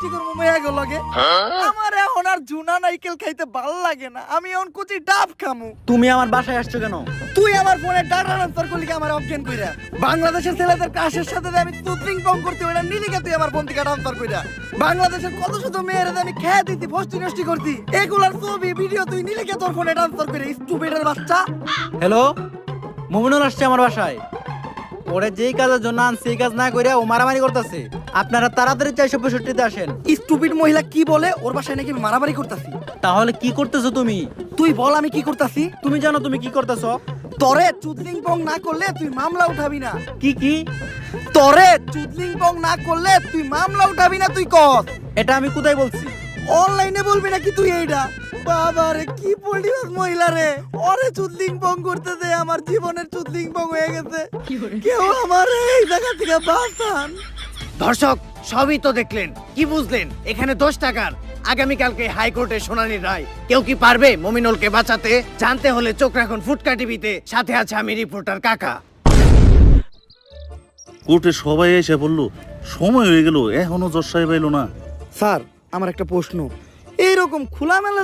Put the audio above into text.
মিষ্টি করবো মেয়া গো লগে আমার এখন আর জুনা নাইকেল খাইতে ভাল লাগে না আমি এখন কুচি ডাব খামু তুমি আমার বাসায় আসছো কেন? তুই আমার ফোনে ডাটা ট্রান্সফার করলি আমার অজ্ঞান কইরা বাংলাদেশের ছেলেদের ক্রাশের সাথে যে আমি তুতরিং পং করতে ওটা নিলিকা তুই আমার ফোন থেকে ট্রান্সফার কইরা বাংলাদেশের কত শত মেয়েরা যে আমি খেয়ে দিতি ফষ্টি নষ্টি করতি এগুলার ছবি ভিডিও তুই নিলিকা তোর ফোনে ট্রান্সফার করে স্টুপিডের বাচ্চা। হ্যালো, মুমিনুল আসছে আমার বাসায়। ওরে যেই কাজের জন্য আনছি এই কাজ না করে ও মারামারি করতেছে। আপনারা তাড়াতাড়ি 465-তে আসেন। স্টুপিড মহিলা কি বলে ওর বাসায় নাকি আমি মারামারি করতাছি? তাহলে কি করতেছো তুমি? তুই বল আমি কি করতাছি? তুমি জানো তুমি কি করতেছো? তরে চুদলিং পং না করলে তুই মামলা উঠাবি না। কি তরে চুদলিং পং না করলে তুই মামলা উঠাবি না তুই কর। এটা আমি কোথায় বলছি? অনলাইনে বলবি নাকি তুই এইটা? বাবা রে কি পল্টিবাস মহিলা রে, ওরে চুদলিং পং করতে দে, আমার জীবনের চুদলিং পং হয়ে গেছে। কেউ আমার এই জায়গা থেকে বাঁচান। দর্শক সবই তো দেখলেন, কি বুঝলেন? এখানে 10 টাকার আগামীকালকে হাইকোর্টে শুনানির রায়। কেউ কি পারবে মমিনুলকে বাঁচাতে? জানতে হলে চোখ রাখুন ফুটকা টিভিতে। সাথে আছে আমি রিপোর্টার কাকা। কোর্টে সবাই এসে বললো সময় হয়ে গেল, এখনো জজ সাহেব এলো না। স্যার আমার একটা প্রশ্ন, এইরকম খোলামেলা